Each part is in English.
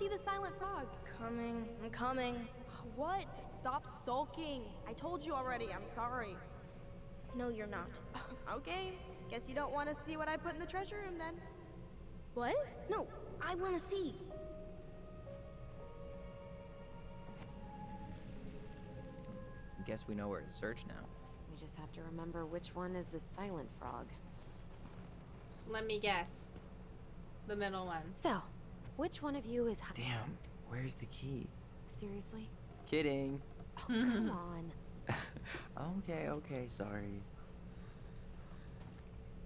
see the silent frog. Coming. I'm coming. What? Stop sulking. I told you already, I'm sorry. No, you're not. Okay, guess you don't want to see what I put in the treasure room then. What? No, I want to see. Guess we know where to search now. We just have to remember which one is the silent frog. Let me guess. The middle one. So, which one of you is... Damn, where's the key? Seriously? Kidding. Oh, come on. Okay, sorry.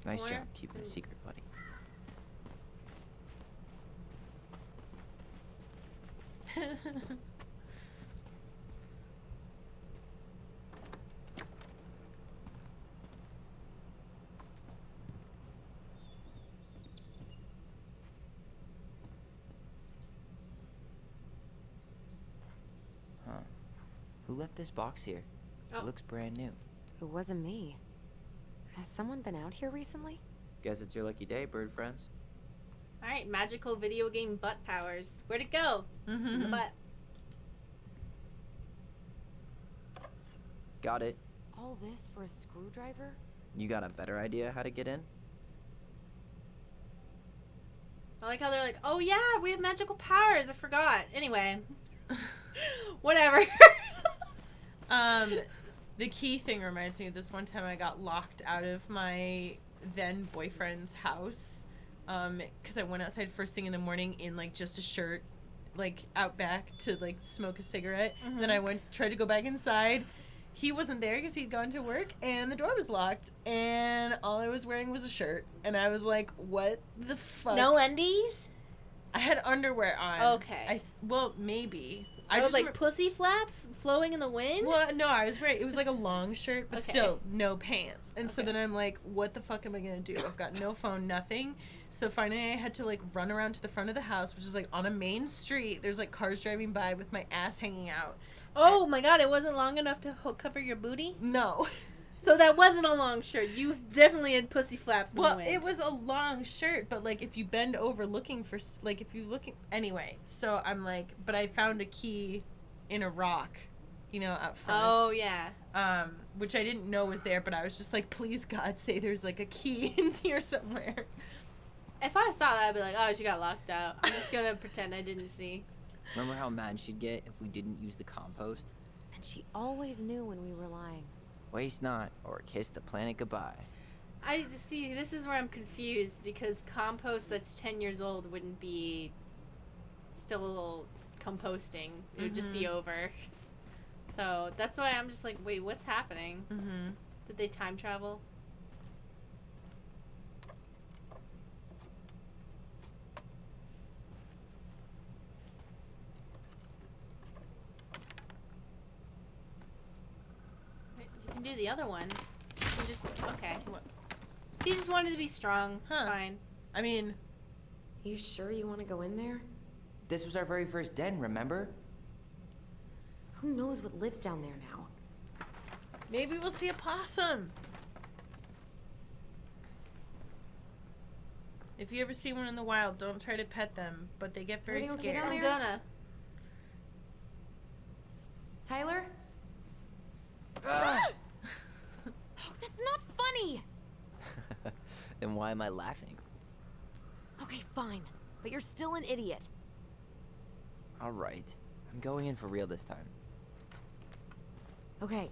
Nice Where? job keeping a secret, buddy. Huh. Who left this box here? Oh. It looks brand new. It wasn't me. Has someone been out here recently? Guess it's your lucky day, bird friends. Alright, magical video game butt powers. Where'd it go? It's in the butt. Got it. All this for a screwdriver? You got a better idea how to get in? I like how they're like, oh yeah, we have magical powers. I forgot. Anyway. Whatever. The key thing reminds me of this one time I got locked out of my then boyfriend's house because I went outside first thing in the morning in like just a shirt, like out back to like smoke a cigarette. Then I tried to go back inside. He wasn't there because he'd gone to work and the door was locked and all I was wearing was a shirt and I was like, what the fuck? No undies? I had underwear on. Okay. Well, maybe. I was like pussy flaps flowing in the wind? Well, no, I was wearing, it was like a long shirt, but Okay. still no pants. And so Okay. then I'm like, what the fuck am I going to do? I've got no phone, nothing. So finally I had to like run around to the front of the house, which is like on a main street. There's like cars driving by with my ass hanging out. Oh my god, it wasn't long enough to cover your booty? No. So that wasn't a long shirt. You definitely had pussy flaps in the Well, wind. it was a long shirt, but like if you bend over looking for, like if you looking, anyway. So I'm like, but I found a key in a rock, you know, out front. Oh, yeah. Which I didn't know was there, but I was just like, please God, say there's like a key in here somewhere. If I saw that, I'd be like, oh, she got locked out. I'm just gonna pretend I didn't see. Remember how mad she'd get if we didn't use the compost? And she always knew when we were lying. Waste not, or kiss the planet goodbye. I see, this is where I'm confused, because compost that's 10 years old wouldn't be still composting. It would just be over. So that's why I'm just like, wait, what's happening? Did they time travel? Wait, you can do the other one. You just, okay. What? He just wanted to be strong. It's Huh. fine. I mean, You sure you want to go in there? This was our very first den, remember? Who knows what lives down there now? maybe we'll see a possum. If you ever see one in the wild, don't try to pet them, but they get very Everything okay scared. down I'm there? gonna. Tyler? Ah! Oh, that's not funny! Then why am I laughing? Okay, fine. But you're still an idiot. Alright. I'm going in for real this time. Okay.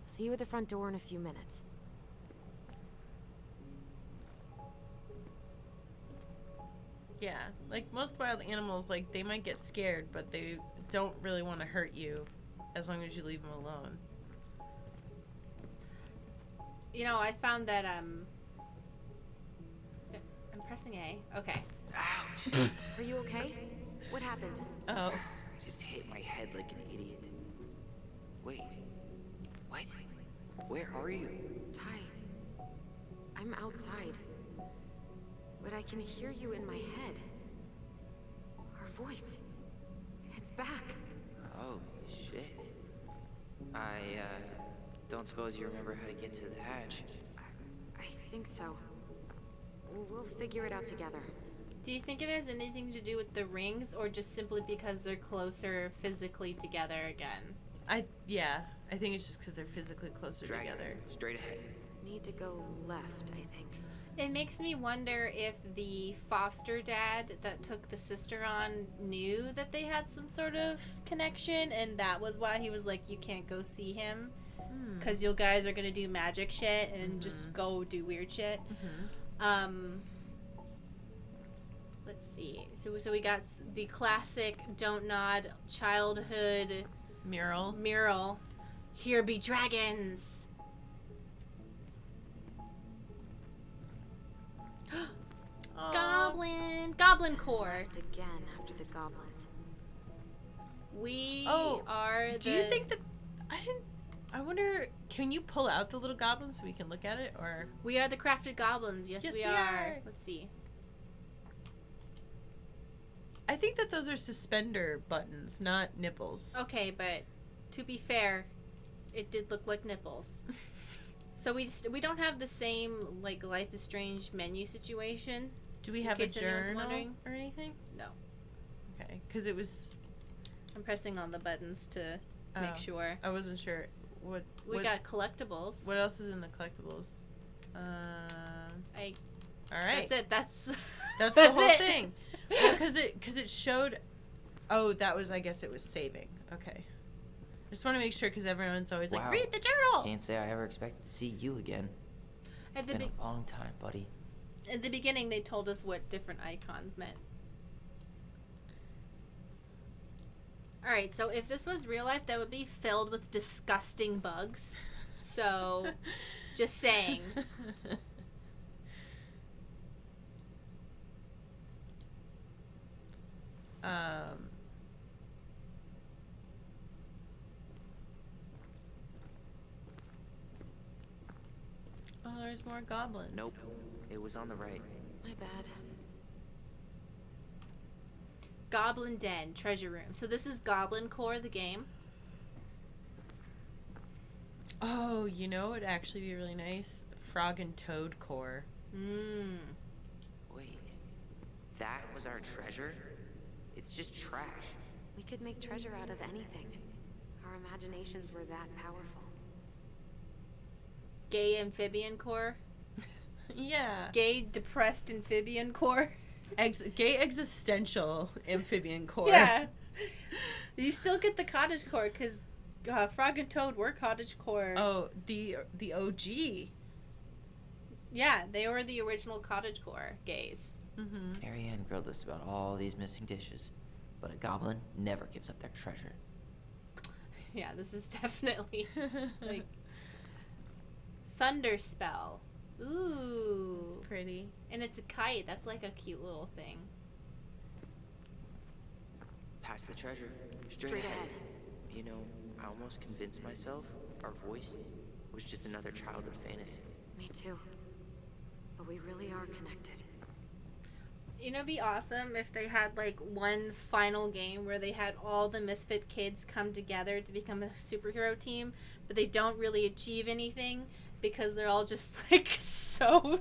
See you at the front door in a few minutes. Yeah, like most wild animals, like they might get scared, but they don't really want to hurt you as long as you leave them alone. You know, I found that, I'm pressing A. Okay. Ouch! Are you okay? What happened? Oh. I just hit my head like an idiot. Wait. What? Where are you? Ty, I'm outside. But I can hear you in my head. Our voice. It's back. Holy shit. I, don't suppose you remember how to get to the hatch. I think so. We'll figure it out together. Do you think it has anything to do with the rings, or just simply because they're closer physically together again? I think it's just because they're physically closer Drag together. her straight ahead. Need to go left, I think. It makes me wonder if the foster dad that took the sister on knew that they had some sort of connection, and that was why he was like, you can't go see him because you guys are going to do magic shit and just go do weird shit. Let's see. So we got the classic Dontnod childhood mural. Here be dragons. Goblin core. Left again after the goblins. We Oh, are the... Do you think that I wonder, can you pull out the little goblin so we can look at it, or? We are the crafted goblins. Yes, we are. Let's see. I think that those are suspender buttons, not nipples. Okay, but to be fair, it did look like nipples. So we don't have the same like Life is Strange menu situation. Do we have a case anyone's journal wondering. or anything? No. Okay, because it was. I'm pressing on the buttons to make sure. I wasn't sure. What We got collectibles. What else is in the collectibles? All right. That's it. That's That's that's the whole it. thing. Well, because it showed. Oh, that was. I guess it was saving. Okay. Just want to make sure because everyone's always like, Wow. read the journal. Can't say I ever expected to see you again. At It's the been a long time, buddy. at the beginning, they told us what different icons meant. All right, so if this was real life, that would be filled with disgusting bugs. So, just saying. Oh, there's more goblins. Nope. It was on the right. My bad. Goblin Den, treasure room. So this is Goblin Core, the game. Oh, you know, it'd actually be really nice. Frog and Toad core. Wait. That was our treasure? It's just trash. We could make treasure out of anything. Our imaginations were that powerful. Gay amphibian core. Yeah. Gay depressed amphibian core. Gay existential amphibian core. Yeah. You still get the cottage core because Frog and Toad were cottage core. Oh, the OG. Yeah, they were the original cottage core gays. Marianne grilled us about all these missing dishes, but a goblin never gives up their treasure. Yeah, this is definitely like Thunder Spell. Ooh. It's pretty. And it's a kite. That's like a cute little thing. Past the treasure. Straight ahead. You know, I almost convinced myself our voice was just another childhood fantasy. Me too. But we really are connected. You know, it'd be awesome if they had like one final game where they had all the misfit kids come together to become a superhero team, but they don't really achieve anything because they're all just like so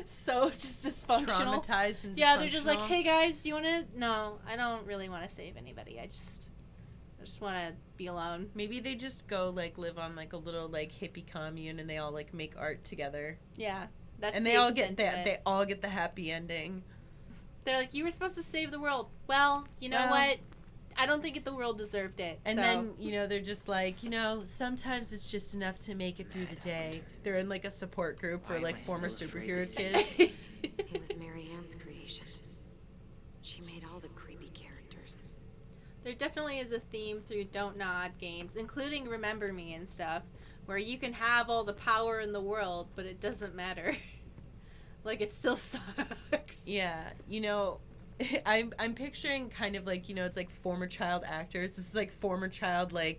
just dysfunctional. Traumatized and Yeah, they're just like, dysfunctional. hey guys, do you want to? No, I don't really want to save anybody. I just want to be alone. Maybe they just go like live on like a little like hippie commune and they all like make art together. Yeah, that's And the they all get extent of it. they all get the happy ending. They're like, you were supposed to save the world. Well, you know Well. what? I don't think the world deserved it. And so. then, you know, they're just like, you know, sometimes it's just enough to make it through the day. They're in like a support group for Why am like I former still afraid superhero to say kids. It was Mary Ann's creation. She made all the creepy characters. There definitely is a theme through Dontnod games, including Remember Me and stuff, where you can have all the power in the world, but it doesn't matter. Like, it still sucks. Yeah, you know, I'm picturing kind of like, you know, it's like former child actors. This is like former children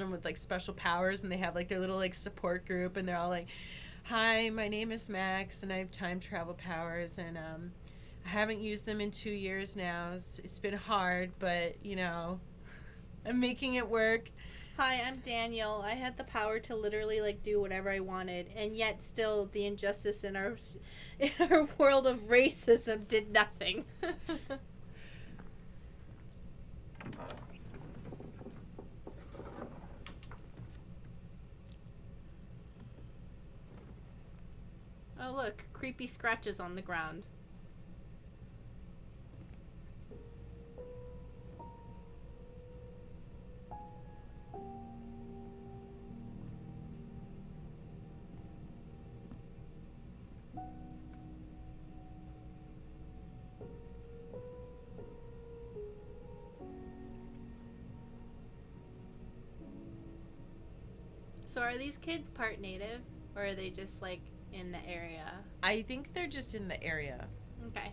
with like special powers, and they have like their little like support group, and they're all like, hi, my name is Max and I have time travel powers, and I haven't used them in 2 years now. It's been hard, but you know, I'm making it work. Hi, I'm Daniel. I had the power to literally like do whatever I wanted, and yet still the injustice in our world of racism did nothing. Oh look, creepy scratches on the ground. So are these kids part native, or are they just like in the area? I think they're just in the area. Okay.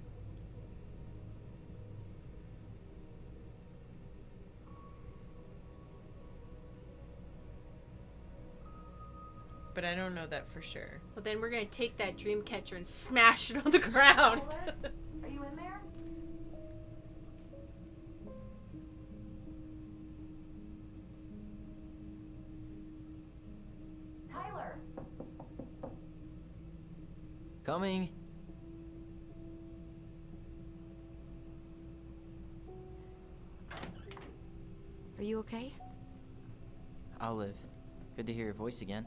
But I don't know that for sure. Well, then we're gonna take that dream catcher and smash it on the ground. Are you in there? Tyler! Coming. Are you okay? I'll live. Good to hear your voice again.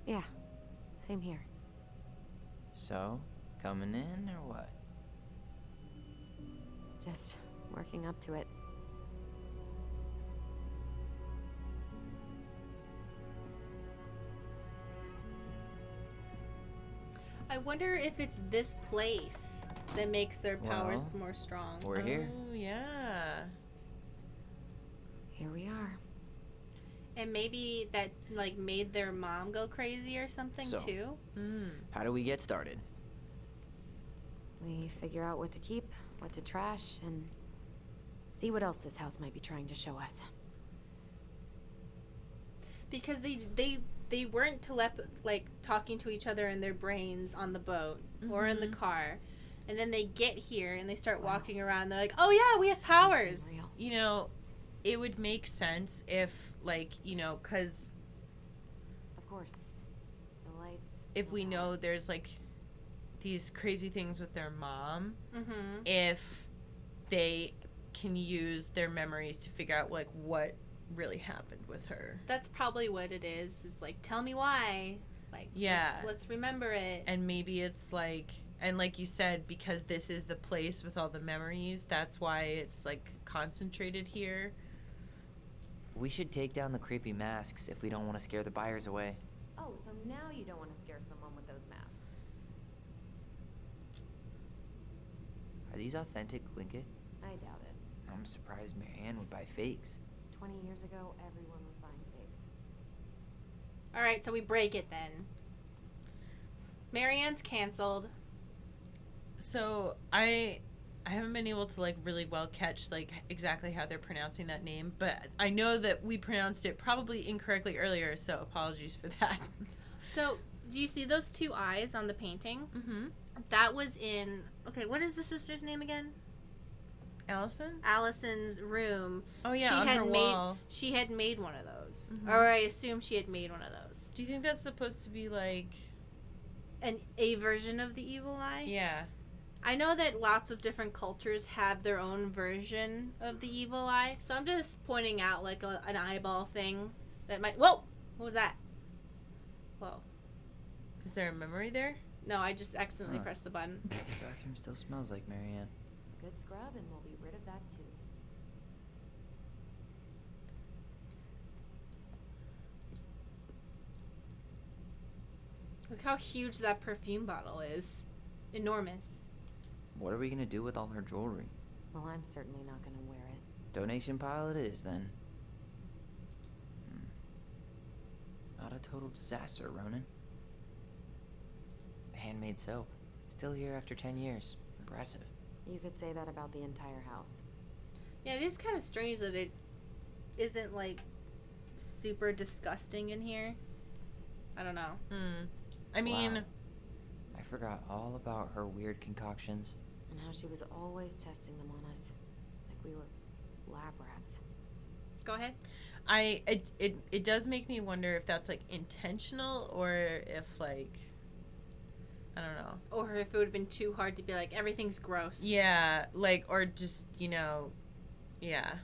Yeah, same here. So, coming in or what? Just working up to it. I wonder if it's this place that makes their powers Well, more strong. We're here. Oh, yeah. Here we are. And maybe that like made their mom go crazy or something So. too. How do we get started? We figure out what to keep, what to trash, and see what else this house might be trying to show us. Because they weren't like talking to each other in their brains on the boat or in the car. And then they get here and they start walking around. They're like, "Oh yeah, we have powers." Doesn't seem real. You know, it would make sense if, like, you know, because Of course. The lights. if the we power. know there's, like, these crazy things with their mom, Mm-hmm. if they can use their memories to figure out, like, what really happened with her. That's probably what it is. It's like, tell me why. Like, Yeah. let's remember it. And maybe it's like, and like you said, because this is the place with all the memories, that's why it's, like, concentrated here. We should take down the creepy masks if we don't want to scare the buyers away. Oh, so now you don't want to scare someone with those masks. Are these authentic Glinkit? I doubt it. I'm surprised Marianne would buy fakes. 20 years ago, everyone was buying fakes. All right, so we break it then. Marianne's canceled. So I haven't been able to, like, really well catch, like, exactly how they're pronouncing that name, but I know that we pronounced it probably incorrectly earlier, so apologies for that. So, do you see those two eyes on the painting? Mm-hmm. That was in. Okay, what is the sister's name again? Allison? Allison's room. Oh yeah, she on had her made. wall. She had made one of those, Mhm. or I assume she had made one of those. Do you think that's supposed to be like? And a version of the evil eye. Yeah. I know that lots of different cultures have their own version of the evil eye, so I'm just pointing out like an eyeball thing that might. Whoa! What was that? Whoa! Is there a memory there? No, I just accidentally Huh. pressed the button. The bathroom still smells like Marianne. Good scrub, and we'll be rid of that too. Look how huge that perfume bottle is. Enormous. What are we gonna do with all her jewelry? Well, I'm certainly not gonna wear it. Donation pile it is, then. Not a total disaster, Ronan. Handmade soap. Still here after 10 years. Impressive. You could say that about the entire house. Yeah, it is kind of strange that it isn't like super disgusting in here. I don't know. I mean, Wow. I forgot all about her weird concoctions. And how she was always testing them on us. Like we were lab rats. Go ahead. It does make me wonder if that's like intentional or if like I don't know. Or if it would have been too hard to be like everything's gross. Yeah, like or just yeah.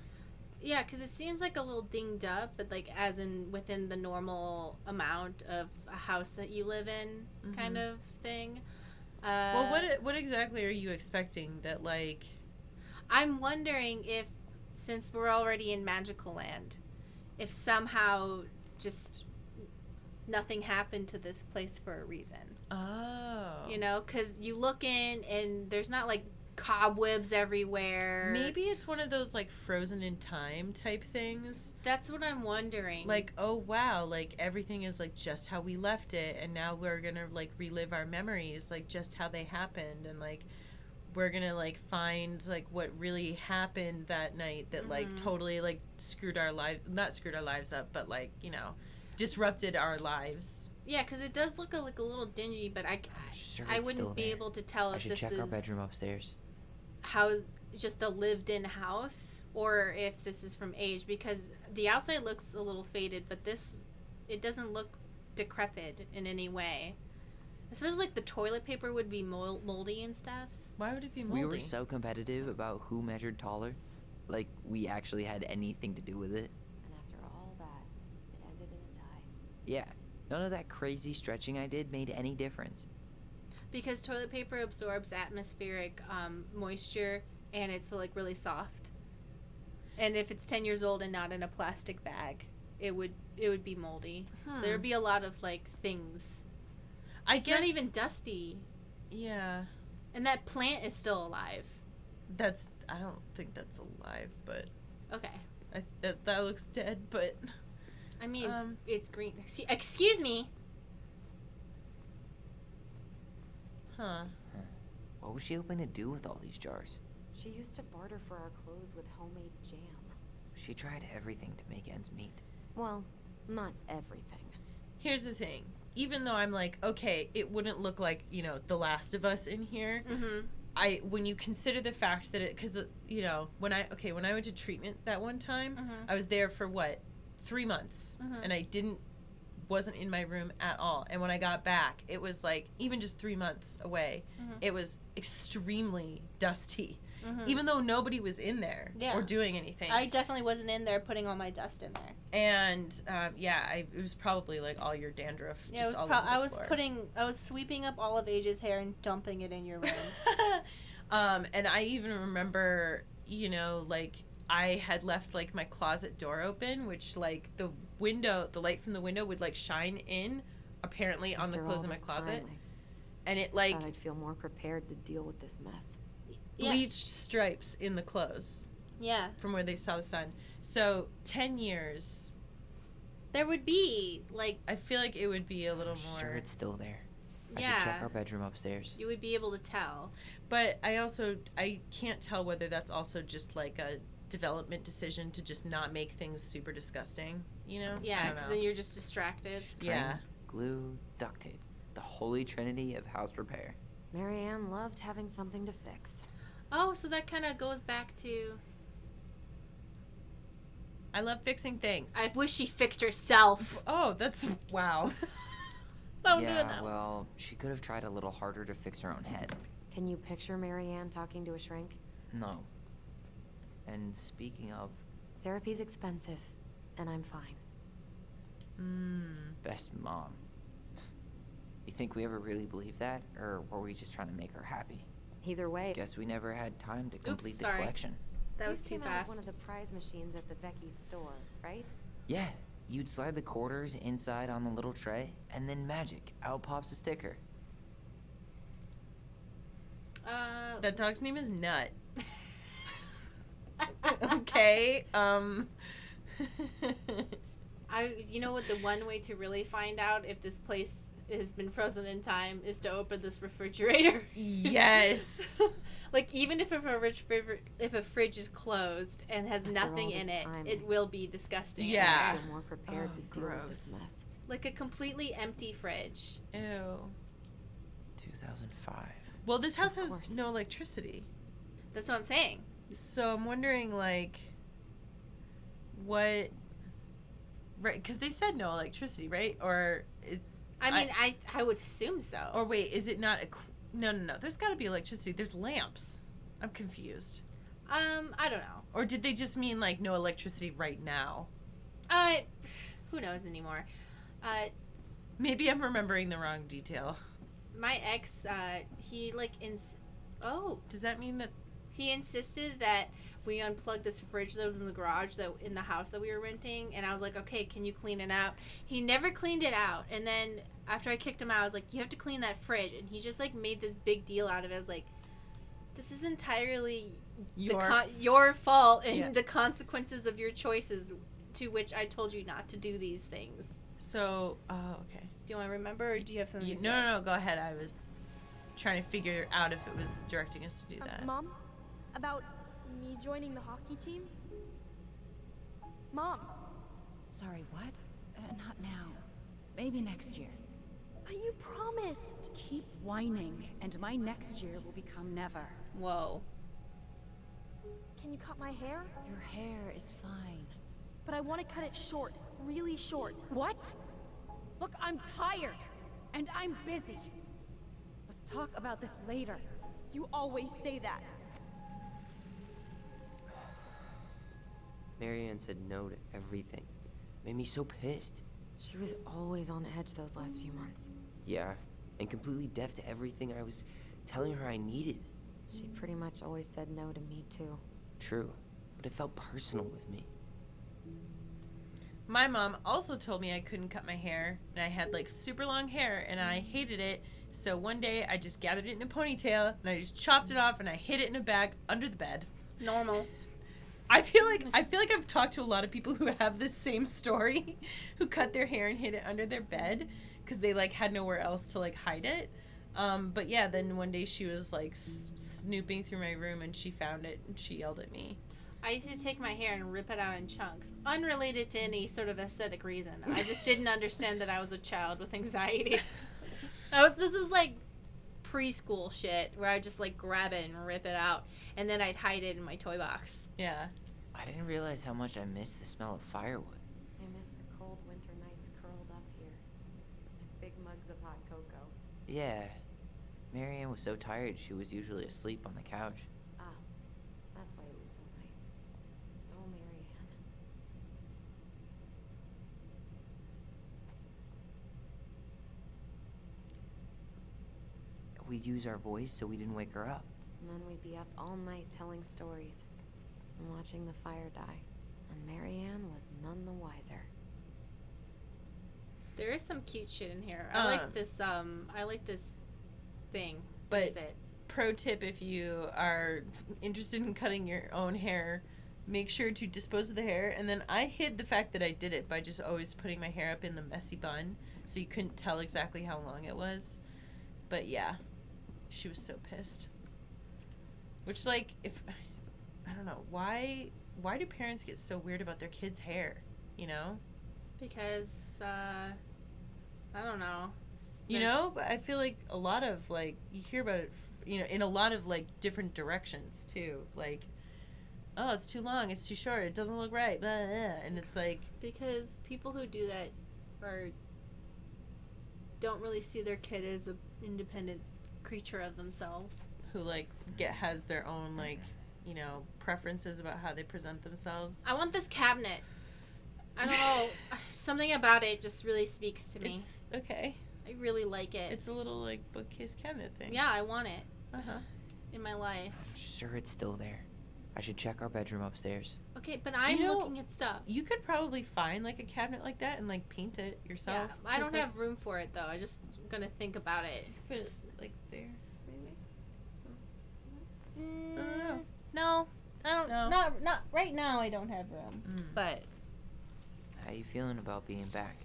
Yeah, because it seems like a little dinged up, but like as in within the normal amount of a house that you live in, kind of thing. Well, what exactly are you expecting that like? I'm wondering if, since we're already in magical land, if somehow just nothing happened to this place for a reason. Oh. You know, because you look in and there's not like cobwebs everywhere. Maybe it's one of those like frozen in time type things. That's what I'm wondering. Like, oh wow, like everything is like just how we left it, and now we're gonna like relive our memories, like just how they happened, and like we're gonna like find like what really happened that night that like totally like not screwed our lives up, but like, you know, disrupted our lives. Yeah, because it does look like a little dingy, but I'm sure I it's still wouldn't be there. able to tell I if should this check is our bedroom upstairs. how just a lived-in house or if this is from age, because the outside looks a little faded, but it doesn't look decrepit in any way. I suppose like the toilet paper would be moldy and stuff. Why would it be moldy? We were so competitive about who measured taller. Like, we actually had anything to do with it. And after all that, it ended in a tie. Yeah, none of that crazy stretching I did made any difference. Because toilet paper absorbs atmospheric moisture, and it's like really soft. And if it's 10 years old and not in a plastic bag, it would be moldy. There would be a lot of like things. It's not even dusty. Yeah. And that plant is still alive. I don't think that's alive, but Okay. that looks dead, but I mean, it's green. Excuse me. huh. What was she hoping to do with all these jars? She used to barter for our clothes with homemade jam. She tried everything to make ends meet. Well, not everything. Here's the thing. Even though I'm like, okay, it wouldn't look like, you know, The Last of Us in here. When you consider the fact that because you know, when I went to treatment that one time, I was there for 3 months, and I wasn't in my room at all. And when I got back, it was like even just 3 months away, it was extremely dusty, even though nobody was in there or doing anything. I definitely wasn't in there putting all my dust in there. And it was probably like all your dandruff. Yeah, just all over the floor. I was sweeping up all of Asia's hair and dumping it in your room. And I even remember, you know, like I had left like my closet door open, which like the light from the window would like shine in, apparently on the clothes in my closet, and it like I'd feel more prepared to deal with this mess. bleached stripes in the clothes. Yeah. From where they saw the sun. So 10 years. There would be like. I feel like it would be a little more. Sure, it's still there. I Yeah. should check our bedroom upstairs. You would be able to tell. But I can't tell whether that's also just like a development decision to just not make things super disgusting, you know? Yeah, because then you're just distracted. Yeah. Glue, duct tape. The holy trinity of house repair. Marianne loved having something to fix. Oh, so that kind of goes back to. I love fixing things. I wish she fixed herself. Oh, that's wow. Don't yeah, do that. well, she could have tried a little harder to fix her own head. Can you picture Marianne talking to a shrink? No. And speaking of, Therapy's expensive, and I'm fine. best mom. You think we ever really believed that? Or were we just trying to make her happy? Either way, Guess we never had time to complete the sorry. collection. That was these too came out of one fast. of the prize machines at the Vecchi's store, right? Yeah, you'd slide the quarters inside on the little tray, and then magic, out pops a sticker. That dog's name is Nut. Okay. You know what? The one way to really find out if this place has been frozen in time is to open this refrigerator. Yes. Like even if a fridge is closed and has After nothing all in this it, time, it will be disgusting. Yeah. I feel more prepared Oh, to deal with this gross. mess. Like a completely empty fridge. Ew. 2005. Well, this house Of has course. no electricity. That's what I'm saying. So I'm wondering, like, what Right, because they said no electricity, right? Or I mean, I would assume so. or wait, is it not? No. There's got to be electricity. There's lamps. I'm confused. I don't know. Or did they just mean like no electricity right now? Who knows anymore? Maybe I'm remembering the wrong detail. My ex, he like Does that mean that? he insisted that we unplug this fridge that was in the garage that in the house that we were renting, and I was like, okay, can you clean it out? He never cleaned it out, and then after I kicked him out, I was like, you have to clean that fridge, and he just like made this big deal out of it. I was like, this is entirely your fault and the consequences of your choices, to which I told you not to do these things. So, okay. Do you want to remember, or do you have something to say? No, go ahead. I was trying to figure out if it was directing us to do that. Mom? About me joining the hockey team? Mom! Sorry, what? Not now. Maybe next year. But you promised! Keep whining, and my next year will become never. Whoa. Can you cut my hair? Your hair is fine. But I want to cut it short. Really short. What? Look, I'm tired, and I'm busy. Let's talk about this later. You always say that. Marianne said no to everything. Made me so pissed. She was always on edge those last few months. Yeah, and completely deaf to everything I was telling her I needed. She pretty much always said no to me, too. True, but it felt personal with me. My mom also told me I couldn't cut my hair, and I had like super long hair, and I hated it. So one day I just gathered it in a ponytail, and I just chopped it off, and I hid it in a bag under the bed. Normal. I feel like I've talked to a lot of people who have this same story, who cut their hair and hid it under their bed because they like had nowhere else to like hide it. But yeah, then one day she was like snooping through my room and she found it and she yelled at me. I used to take my hair and rip it out in chunks, unrelated to any sort of aesthetic reason. I just didn't understand that I was a child with anxiety. This was like preschool shit where I'd just like grab it and rip it out, and then I'd hide it in my toy box. Yeah. I didn't realize how much I missed the smell of firewood. I miss the cold winter nights curled up here with big mugs of hot cocoa. Yeah. Marianne was so tired she was usually asleep on the couch. Ah, that's why it was so nice. Oh, Marianne. We'd use our voice so we didn't wake her up. And then we'd be up all night telling stories and watching the fire die. And Marianne was none the wiser. There is some cute shit in here. I like this thing. But What is it? pro tip, if you are interested in cutting your own hair, make sure to dispose of the hair. And then I hid the fact that I did it by just always putting my hair up in the messy bun, so you couldn't tell exactly how long it was. But yeah, she was so pissed. Which, like, if I don't know, why do parents get so weird about their kids' hair, you know? Because I don't know. You know, but I feel like a lot of, like, you hear about it, you know, in a lot of, like, different directions, too. Like, oh, it's too long, it's too short, it doesn't look right, blah, blah, blah. And it's like... Because people who do that don't really see their kid as an independent creature of themselves. Who, like, has their own, like, you know, preferences about how they present themselves. I want this cabinet. I don't know. Something about it just really speaks to me. It's okay. I really like it. It's a little, like, bookcase cabinet thing. Yeah, I want it Uh-huh. in my life. I'm sure it's still there. I should check our bedroom upstairs. Okay, but I'm You know, looking at stuff. You could probably find, like, a cabinet like that and, like, paint it yourself. Yeah, I 'cause don't have that's- room for it, though. I just gonna think about it. Put it, like, there, maybe? Mm, I don't know. No, I don't. No. Not right now. I don't have room. Mm. But How you feeling about being back?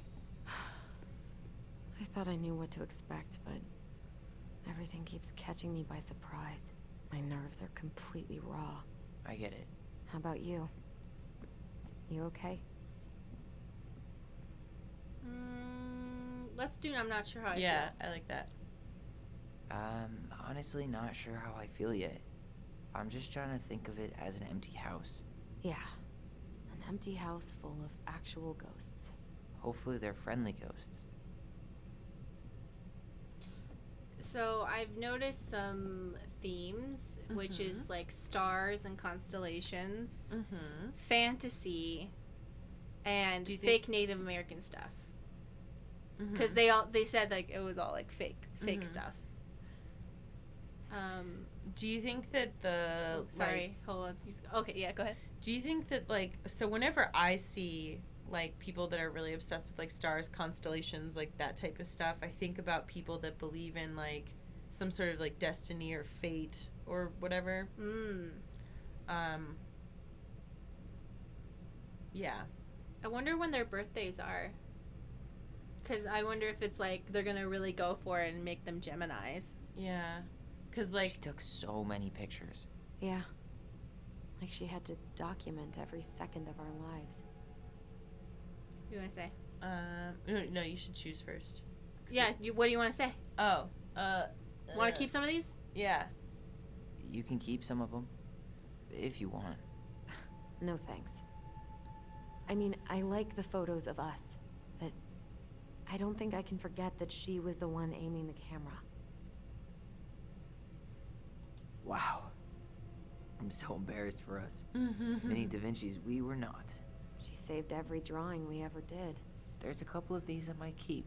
I thought I knew what to expect, but everything keeps catching me by surprise. My nerves are completely raw. I get it. How about you? You okay? let's do. I'm not sure how I Yeah, feel. I like that. Honestly not sure how I feel yet. I'm just trying to think of it as an empty house. Yeah. An empty house full of actual ghosts. Hopefully they're friendly ghosts. So I've noticed some themes, which is like stars and constellations, fantasy, and fake Native American stuff. Because they said like it was all like fake stuff. Do you think that the hold on. Okay, yeah, go ahead. Do you think that like so whenever I see like people that are really obsessed with like stars, constellations, like that type of stuff, I think about people that believe in like some sort of like destiny or fate or whatever. Yeah. I wonder when their birthdays are. Because I wonder if it's like they're gonna really go for it and make them Geminis. Yeah. Because like She took so many pictures. Yeah. Like she had to document every second of our lives. What do you want to say? no, you should choose first. Yeah, what do you want to say? Oh. Want to keep some of these? Yeah. You can keep some of them, if you want. No thanks. I mean, I like the photos of us, but I don't think I can forget that she was the one aiming the camera. Wow. I'm so embarrassed for us. Mini Da Vinci's we were not. She saved every drawing we ever did. There's a couple of these I might keep.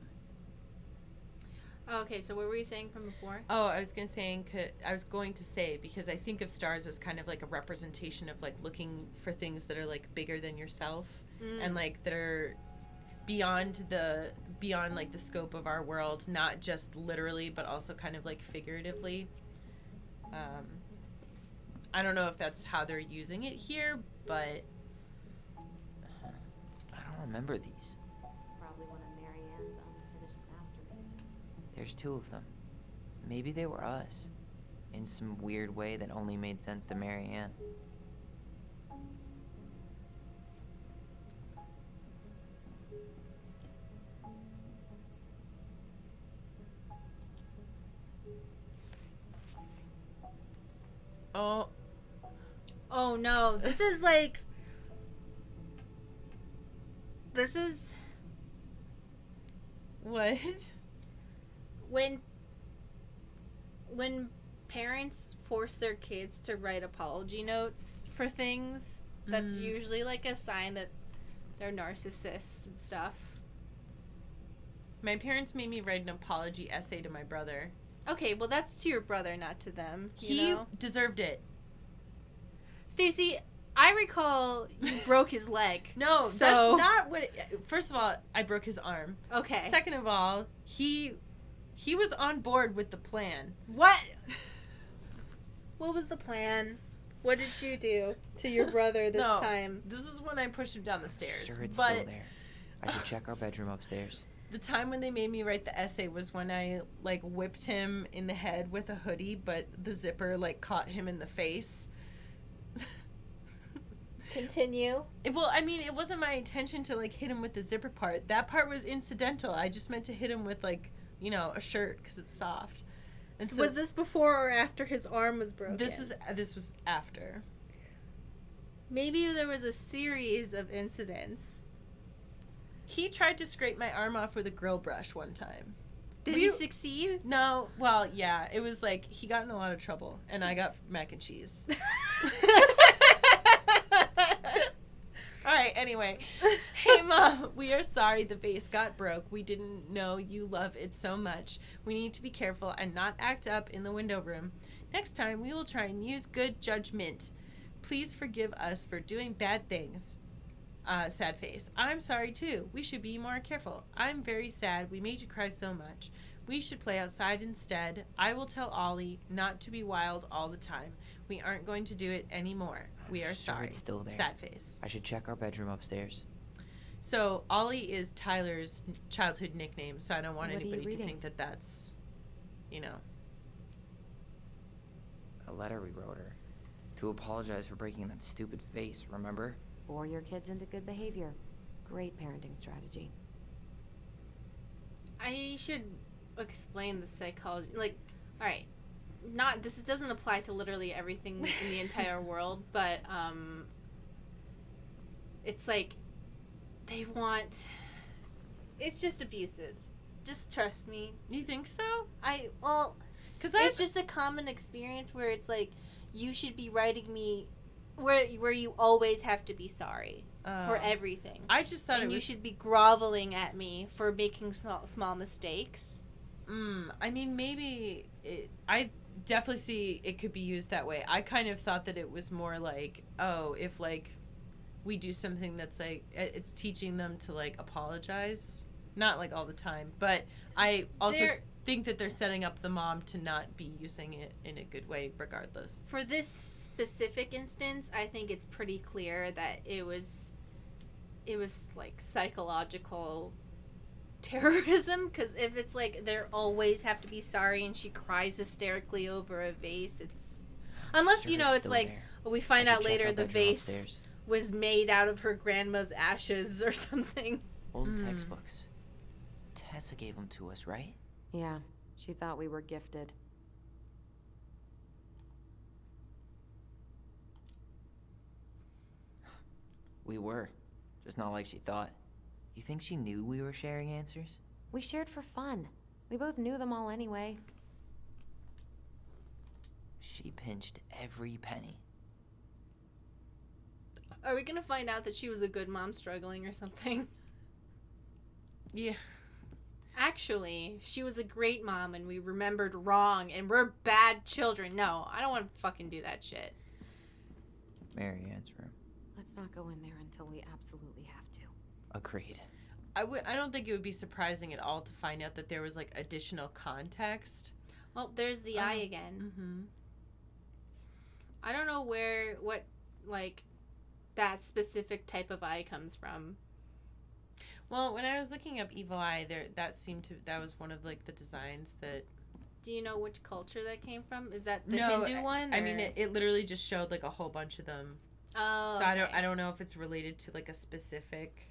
Oh, okay, so what were you saying from before? Oh, I was going to say because I think of stars as kind of like a representation of like looking for things that are like bigger than yourself and like that are beyond like the scope of our world, not just literally but also kind of like figuratively. I don't know if that's how they're using it here, but I don't remember these. It's probably one of Marianne's unfinished masterpieces. There's 2 of them. Maybe they were us. In some weird way that only made sense to Marianne. Oh no, this is like... This is... what? When parents force their kids to write apology notes for things, that's usually like a sign that they're narcissists and stuff. My parents made me write an apology essay to my brother. Okay, well that's to your brother, not to them. He deserved it. Stacy, I recall you broke his leg. No, so... that's not what... First of all, I broke his arm. Okay. Second of all, he was on board with the plan. What? What was the plan? What did you do to your brother this time? This is when I pushed him down the stairs. Sure, it's still there. I should check our bedroom upstairs. The time when they made me write the essay was when I, like, whipped him in the head with a hoodie, but the zipper, like, caught him in the face. Continue. Well, I mean, it wasn't my intention to, like, hit him with the zipper part. That part was incidental. I just meant to hit him with, like, you know, a shirt because it's soft. And so was this before or after his arm was broken? This was after. Maybe there was a series of incidents. He tried to scrape my arm off with a grill brush one time. Did he succeed? No. Well, yeah. It was like he got in a lot of trouble, and I got mac and cheese. All right, anyway. Hey, Mom, we are sorry the vase got broke. We didn't know you love it so much. We need to be careful and not act up in the window room. Next time, we will try and use good judgment. Please forgive us for doing bad things. Sad face. I'm sorry, too. We should be more careful. I'm very sad. We made you cry so much. We should play outside instead. I will tell Ollie not to be wild all the time. We aren't going to do it anymore. We are sure sorry. It's still there. Sad face. I should check our bedroom upstairs. So Ollie is Tyler's childhood nickname, so I don't want What are you anybody to reading? think that that's, you know. A letter we wrote her. To apologize for breaking that stupid vase, remember? Bore your kids into good behavior. Great parenting strategy. I should explain the psychology. Like, all right, this doesn't apply to literally everything in the entire world, but it's like they want It's just abusive. Just trust me. You think so? Because it's just a common experience where it's like, you should be writing me where you always have to be sorry for everything. I just thought and it was... you should be groveling at me for making small mistakes. I mean, maybe... I definitely see it could be used that way. I kind of thought that it was more like, oh, if, like, we do something that's, like... It's teaching them to, like, apologize. Not, like, all the time. But I also think that they're setting up the mom to not be using it in a good way regardless. For this specific instance, I think it's pretty clear that it was like psychological terrorism, because if it's like they always have to be sorry and she cries hysterically over a vase, it's unless it's like we find out later the vase was made out of her grandma's ashes or something. Old textbooks. Tessa gave them to us, right? Yeah, she thought we were gifted. We were. Just not like she thought. You think she knew we were sharing answers? We shared for fun. We both knew them all anyway. She pinched every penny. Are we gonna find out that she was a good mom struggling or something? Yeah. Actually, she was a great mom and we remembered wrong and we're bad children. No, I don't want to fucking do that shit. Marianne's room. Let's not go in there until we absolutely have to. Agreed. I don't think it would be surprising at all to find out that there was, like, additional context. Well, there's the eye again. Mm-hmm. I don't know what, like, that specific type of eye comes from. Well, when I was looking up Evil Eye, that was one of, like, the designs that... Do you know which culture that came from? Is that the No, Hindu one? I mean, it literally just showed, like, a whole bunch of them. Oh, so okay. I don't know if it's related to, like, a specific...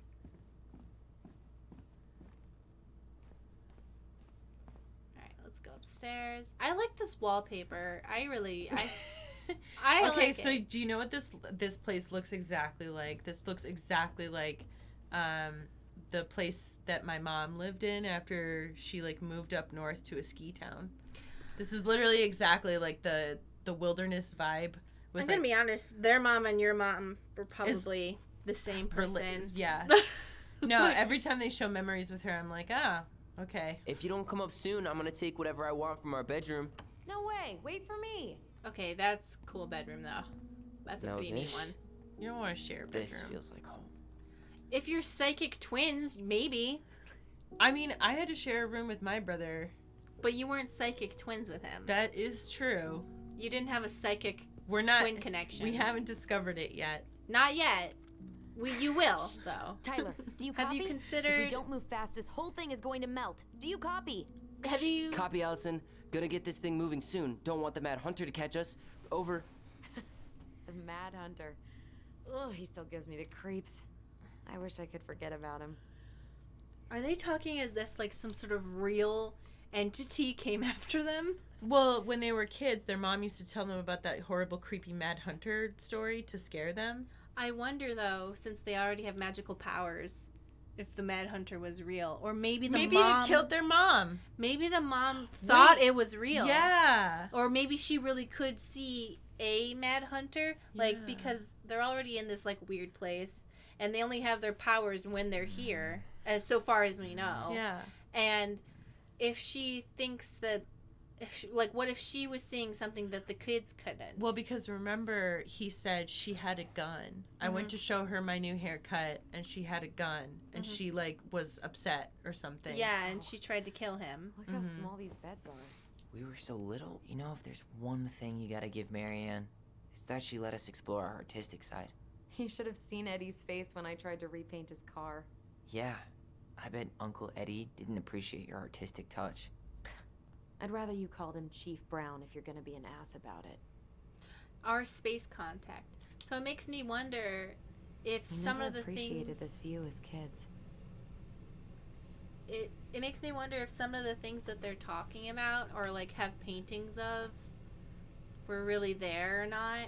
Alright, let's go upstairs. I like this wallpaper. I Okay, like so it. do you know what this place looks exactly like? This looks exactly like the place that my mom lived in after she, like, moved up north to a ski town. This is literally exactly like the wilderness vibe. I'm gonna be honest, their mom and your mom were probably the same person. Yeah. No, every time they show memories with her, I'm like, okay. If you don't come up soon, I'm gonna take whatever I want from our bedroom. No way! Wait for me! Okay, that's a cool bedroom though. That's a pretty neat one. You don't want to share a bedroom. This feels like home. If you're psychic twins, maybe. I mean, I had to share a room with my brother. But you weren't psychic twins with him. That is true. You didn't have a psychic twin connection. We haven't discovered it yet. Not yet. You will, though. Tyler, do you copy? Have you considered... If we don't move fast, this whole thing is going to melt. Do you copy? Have you... Copy, Allison. Gonna get this thing moving soon. Don't want the Mad Hunter to catch us. Over. The Mad Hunter. Ugh, he still gives me the creeps. I wish I could forget about him. Are they talking as if, like, some sort of real entity came after them? Well, when they were kids, their mom used to tell them about that horrible, creepy Mad Hunter story to scare them. I wonder, though, since they already have magical powers, if the Mad Hunter was real. Or maybe it killed their mom. Maybe the mom thought it was real. Yeah. Or maybe she really could see a Mad Hunter, like, because they're already in this, like, weird place, and they only have their powers when they're here, as so far as we know. Yeah. And if she thinks that, what if she was seeing something that the kids couldn't? Well, because remember, he said she had a gun. I went to show her my new haircut, and she had a gun, and she, like, was upset or something. Yeah, and she tried to kill him. Look how small these beds are. We were so little. You know, if there's one thing you gotta give Marianne, it's that she let us explore our artistic side. You should have seen Eddie's face when I tried to repaint his car. Yeah, I bet Uncle Eddie didn't appreciate your artistic touch. I'd rather you called him Chief Brown if you're gonna be an ass about it. Our space contact. So it makes me wonder if We some never of the appreciated things... this view as kids. It makes me wonder if some of the things that they're talking about or, like, have paintings of were really there or not.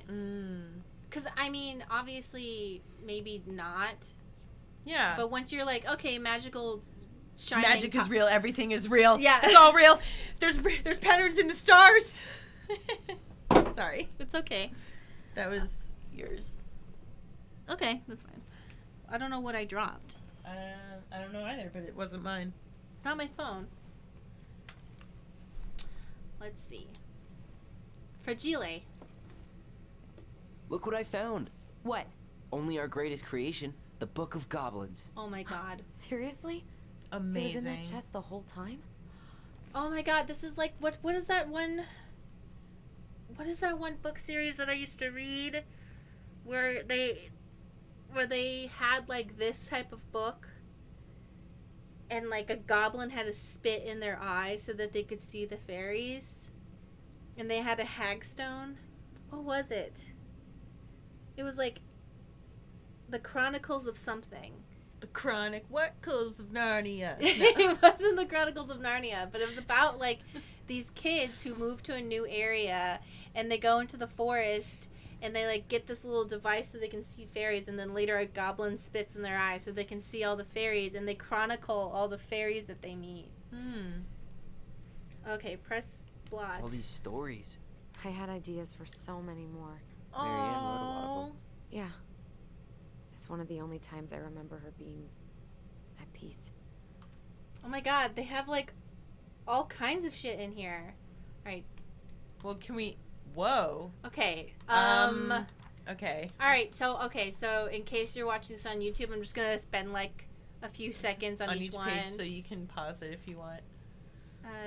Because, I mean, obviously, maybe not. Yeah. But once you're like, okay, magical shining magic is real. Everything is real. Yeah. It's all real. There's patterns in the stars. Sorry. It's okay. That was yours. Okay, that's fine. I don't know what I dropped. I don't know either, but it wasn't mine. It's not my phone. Let's see. Fragile. Look what I found. What? Only our greatest creation, the Book of Goblins. Oh my god. Seriously? It was Amazing. in that chest the whole time? Oh my god, this is like what is that one book series that I used to read where they had like this type of book and like a goblin had to spit in their eye so that they could see the fairies and they had a hagstone. What was it? It was like the Chronicles of something. The Chronicles of Narnia. No. It wasn't the Chronicles of Narnia, but it was about like these kids who move to a new area and they go into the forest and they like get this little device so they can see fairies, and then later a goblin spits in their eye so they can see all the fairies, and they chronicle all the fairies that they meet. Okay, press blot. All these stories. I had ideas for so many more. Marianne wrote a lot of them. Yeah. It's one of the only times I remember her being at peace. Oh my god, they have like all kinds of shit in here. Alright. Well, can we... Whoa. Okay. Okay. Alright, so in case you're watching this on YouTube, I'm just gonna spend like a few seconds on each one. page, so you can pause it if you want.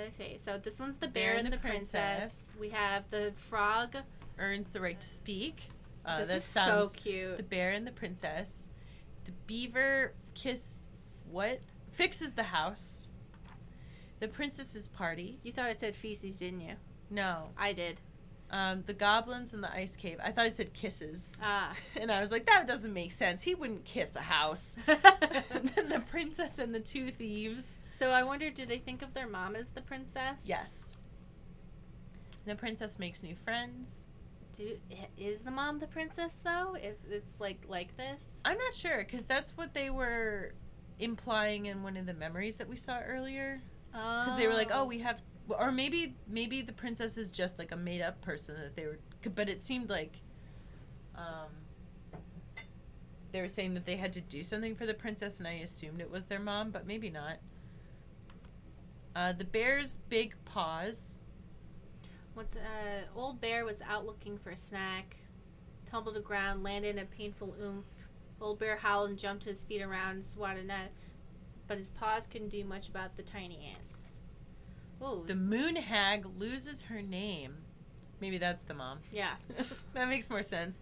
Okay, so this one's the bear and the princess. We have the frog. Earns the right to speak. This that is so sounds cute. The bear and the princess. The beaver fixes the house. The princess's party. You thought it said feces, didn't you? No. I did. The goblins and the ice cave. I thought it said kisses. Ah. And I was like, that doesn't make sense. He wouldn't kiss a house. And then the princess and the two thieves. So I wonder, do they think of their mom as the princess? Yes. The princess makes new friends. Is the mom the princess, though? If it's like this? I'm not sure, because that's what they were implying in one of the memories that we saw earlier. Because they were like, oh, we have... Or maybe the princess is just like a made-up person that they were... But it seemed like they were saying that they had to do something for the princess, and I assumed it was their mom, but maybe not. The bear's big paws. Old bear was out looking for a snack, tumbled to ground, landed in a painful oomph. Old bear howled and jumped to his feet around, swatted at, but his paws couldn't do much about the tiny ants. Ooh. The moon hag loses her name. Maybe that's the mom. Yeah. That makes more sense.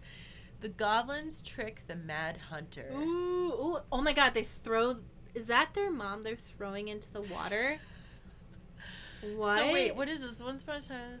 The goblins trick the mad hunter. Ooh. Oh my god, is that their mom they're throwing into the water? What? So wait, what is this? Once upon a time,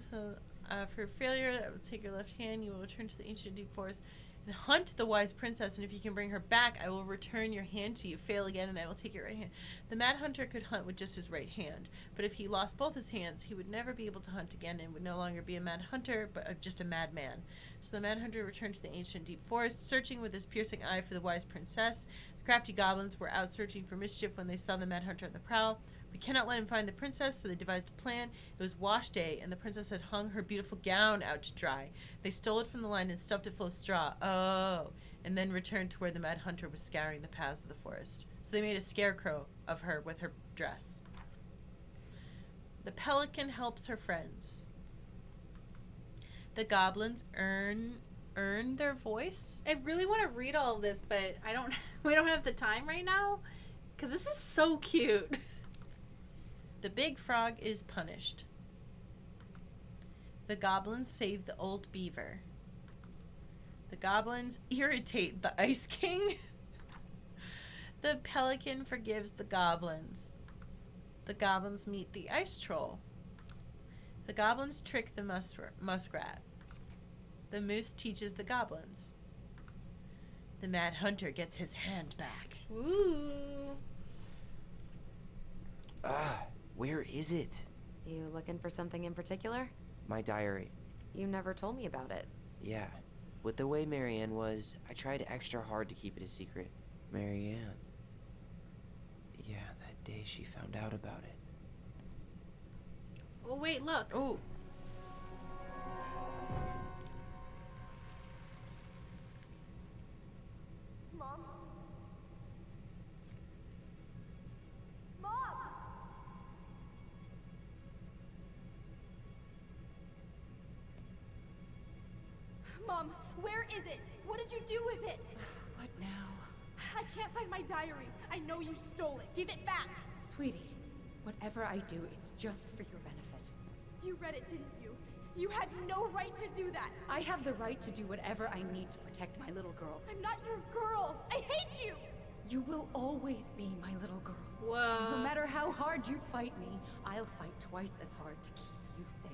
for failure, I will take your left hand. You will return to the ancient deep forest and hunt the wise princess. And if you can bring her back, I will return your hand to you. Fail again, and I will take your right hand. The mad hunter could hunt with just his right hand, but if he lost both his hands, he would never be able to hunt again and would no longer be a mad hunter, but just a madman. So the mad hunter returned to the ancient deep forest, searching with his piercing eye for the wise princess. The crafty goblins were out searching for mischief when they saw the mad hunter on the prowl. We cannot let him find the princess, so they devised a plan. It was wash day, and the princess had hung her beautiful gown out to dry. They stole it from the line and stuffed it full of straw. Oh. And then returned to where the mad hunter was scouring the paths of the forest. So they made a scarecrow of her with her dress. The pelican helps her friends. The goblins earn their voice. I really want to read all of this, but we don't have the time right now, because this is so cute. The big frog is punished. The goblins save the old beaver. The goblins irritate the ice king. The pelican forgives the goblins. The goblins meet the ice troll. The goblins trick the muskrat. The moose teaches the goblins. The mad hunter gets his hand back. Ooh. Where is it? You looking for something in particular? My diary. You never told me about it. Yeah. With the way Marianne was, I tried extra hard to keep it a secret. Marianne. Yeah, that day she found out about it. Oh, wait, look. Oh. Mom? Mom! Mom, where is it? What did you do with it? What now? I can't find my diary. I know you stole it. Give it back. Sweetie, whatever I do, it's just for your benefit. You read it, didn't you? You had no right to do that. I have the right to do whatever I need to protect my little girl. I'm not your girl. I hate you. You will always be my little girl. Whoa. No matter how hard you fight me, I'll fight twice as hard to keep you safe.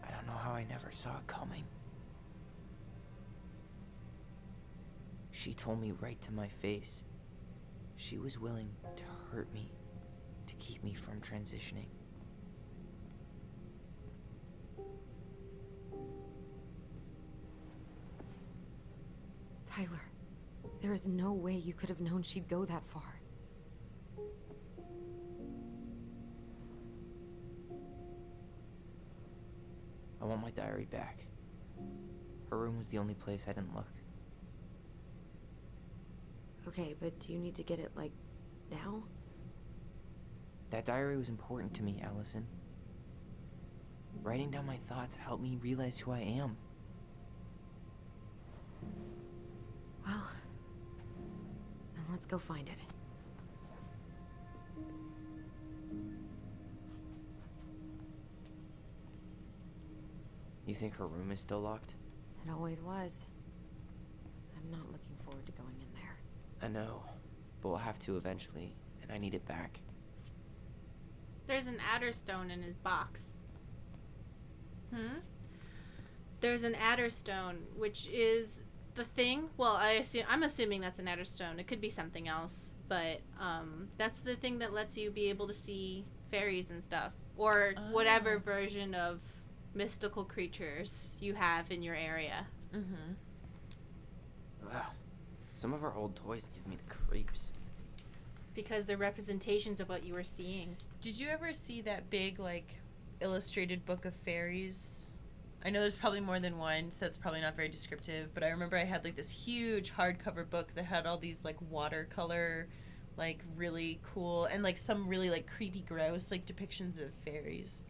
I don't know how I never saw it coming. She told me right to my face. She was willing to hurt me to keep me from transitioning. Tyler, there is no way you could have known she'd go that far. I want my diary back. Her room was the only place I didn't look. Okay, but do you need to get it, like, now? That diary was important to me, Allison. Writing down my thoughts helped me realize who I am. Well, then let's go find it. You think her room is still locked? It always was. I'm not looking forward to going in there. I know, but we'll have to eventually, and I need it back. There's an adder stone in his box. There's an adder stone, which is the thing. Well, I'm assuming that's an adder stone. It could be something else, but that's the thing that lets you be able to see fairies and stuff, or whatever version of mystical creatures you have in your area. Ugh. Some of our old toys give me the creeps. It's because they're representations of what you were seeing. Did you ever see that big, like, illustrated book of fairies? I know there's probably more than one, so that's probably not very descriptive, but I remember I had, like, this huge hardcover book that had all these, like, watercolor, like, really cool, and, like, some really, like, creepy, gross, like, depictions of fairies.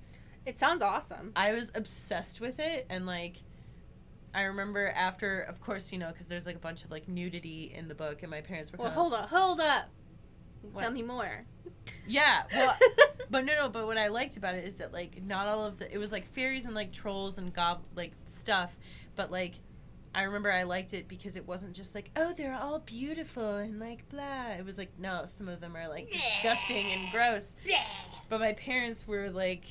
It sounds awesome. I was obsessed with it, and, like, I remember after, of course, you know, because there's, like, a bunch of, like, nudity in the book, and my parents were Well, kind of... hold up. What? Tell me more. Yeah, well, but but what I liked about it is that, like, not all of it was, like, fairies and, like, trolls and like, stuff, but, like, I remember I liked it because it wasn't just, like, oh, they're all beautiful and, like, blah. It was, like, no, some of them are, like, disgusting and gross. But my parents were, like,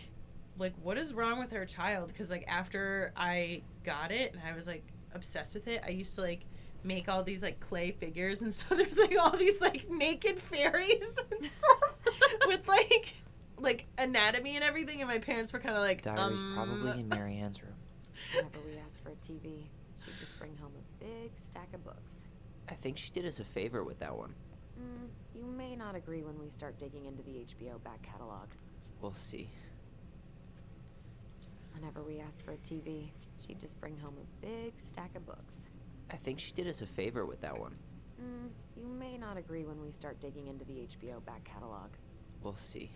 what is wrong with our child? Because, like, after I got it and I was, like, obsessed with it, I used to, like, make all these, like, clay figures, and so there's, like, all these, like, naked fairies and stuff with, like anatomy and everything, and my parents were kind of like, Diary's probably in Marianne's room. Whenever we asked for a TV, she'd just bring home a big stack of books. I think she did us a favor with that one. You may not agree when we start digging into the HBO back catalog. We'll see. Whenever we asked for a TV, she'd just bring home a big stack of books. I think she did us a favor with that one. You may not agree when we start digging into the HBO back catalog. We'll see.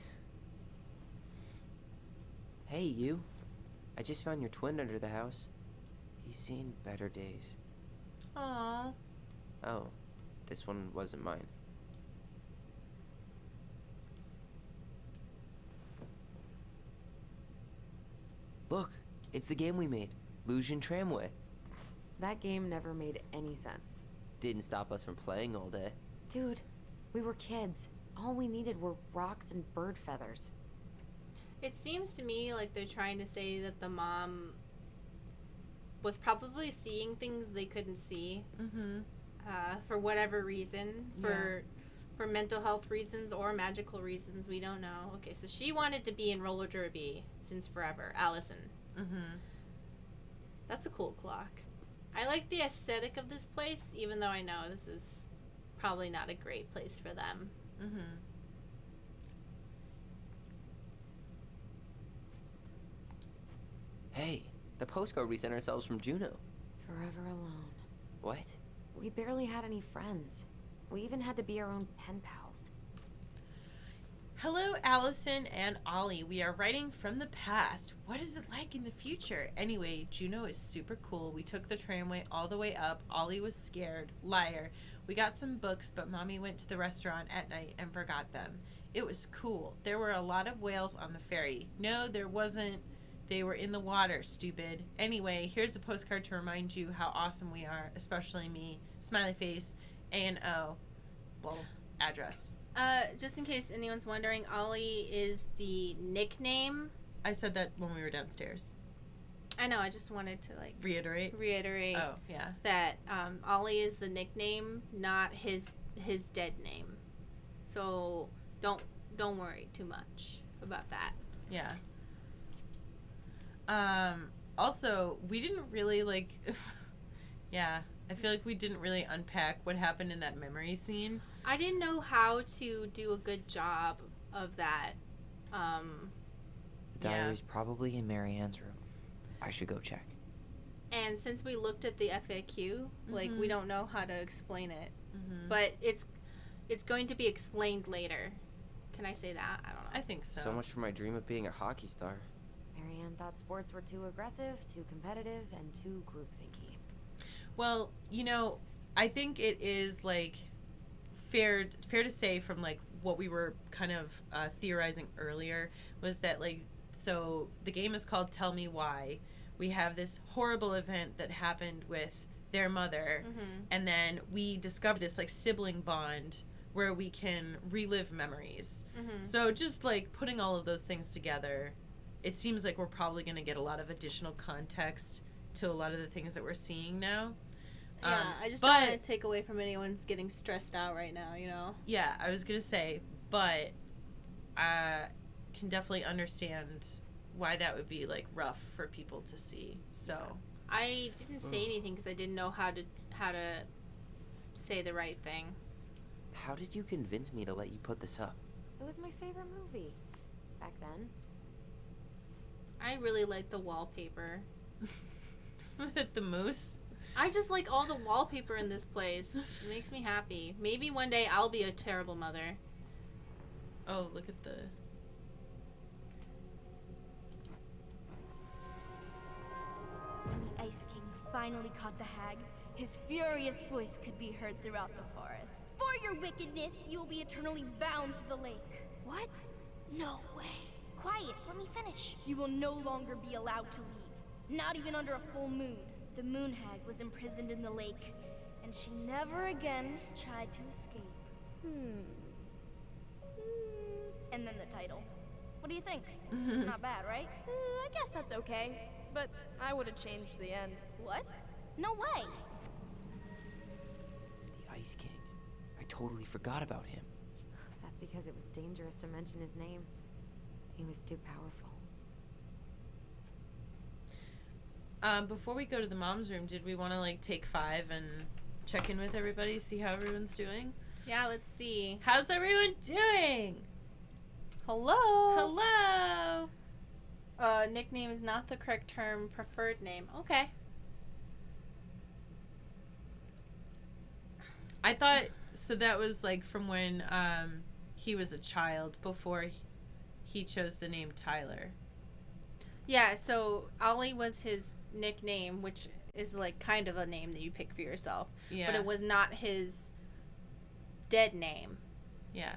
Hey, you. I just found your twin under the house. He's seen better days. Aww. Oh, this one wasn't mine. Look, it's the game we made, Illusion Tramway. That game never made any sense. Didn't stop us from playing all day. Dude, we were kids. All we needed were rocks and bird feathers. It seems to me like they're trying to say that the mom was probably seeing things they couldn't see. Mm-hmm. For whatever reason. For mental health reasons or magical reasons, we don't know. Okay, so she wanted to be in roller derby since forever. Allison. Mm-hmm. That's a cool clock. I like the aesthetic of this place, even though I know this is probably not a great place for them. Mm-hmm. Hey, the postcard we sent ourselves from Juno. Forever alone. What? We barely had any friends. We even had to be our own pen pals. Hello, Allison and Ollie. We are writing from the past. What is it like in the future? Anyway, Juno is super cool. We took the tramway all the way up. Ollie was scared. Liar. We got some books, but Mommy went to the restaurant at night and forgot them. It was cool. There were a lot of whales on the ferry. No, there wasn't. They were in the water, stupid. Anyway, here's a postcard to remind you how awesome we are, especially me. Smiley face, A&O. Well, address. Just in case anyone's wondering, Ollie is the nickname. I said that when we were downstairs. I know, I just wanted to, like, Reiterate? oh, yeah. that Ollie is the nickname, not his dead name. So don't worry too much about that. Yeah. Also, we didn't really, like... yeah, I feel like we didn't really unpack what happened in that memory scene. I didn't know how to do a good job of that. The diary's probably in Marianne's room. I should go check. And since we looked at the FAQ, like, we don't know how to explain it. Mm-hmm. But it's going to be explained later. Can I say that? I don't know. I think so. So much for my dream of being a hockey star. Marianne thought sports were too aggressive, too competitive, and too group-thinky. Well, you know, I think it is, like, fair to say from, like, what we were kind of theorizing earlier was that, like, so the game is called Tell Me Why. We have this horrible event that happened with their mother, and then we discover this, like, sibling bond where we can relive memories. So just, like, putting all of those things together, it seems like we're probably going to get a lot of additional context to a lot of the things that we're seeing now. Yeah, I just don't want to take away from anyone's getting stressed out right now, you know? Yeah, I was going to say, but I can definitely understand why that would be, like, rough for people to see. So I didn't say anything because I didn't know how to say the right thing. How did you convince me to let you put this up? It was my favorite movie back then. I really like the wallpaper. The moose. I just like all the wallpaper in this place. It makes me happy. Maybe one day I'll be a terrible mother. Oh, look at the... When the Ice King finally caught the hag, his furious voice could be heard throughout the forest. For your wickedness, you will be eternally bound to the lake. What? No way. Quiet, let me finish. You will no longer be allowed to leave, not even under a full moon. The moon hag was imprisoned in the lake, and she never again tried to escape. And then the title. What do you think? Not bad, right? I guess that's okay. But I would have changed the end. What? No way. The Ice King. I totally forgot about him. That's because it was dangerous to mention his name. He was too powerful. Before we go to the mom's room, did we want to, like, take 5 and check in with everybody, see how everyone's doing? Yeah, let's see. How's everyone doing? Hello. Hello. Nickname is not the correct term. Preferred name. Okay. I thought, so that was, like, from when he was a child before he chose the name Tyler. Yeah, so Ollie was his nickname, which is, like, kind of a name that you pick for yourself. Yeah. But it was not his dead name. Yeah.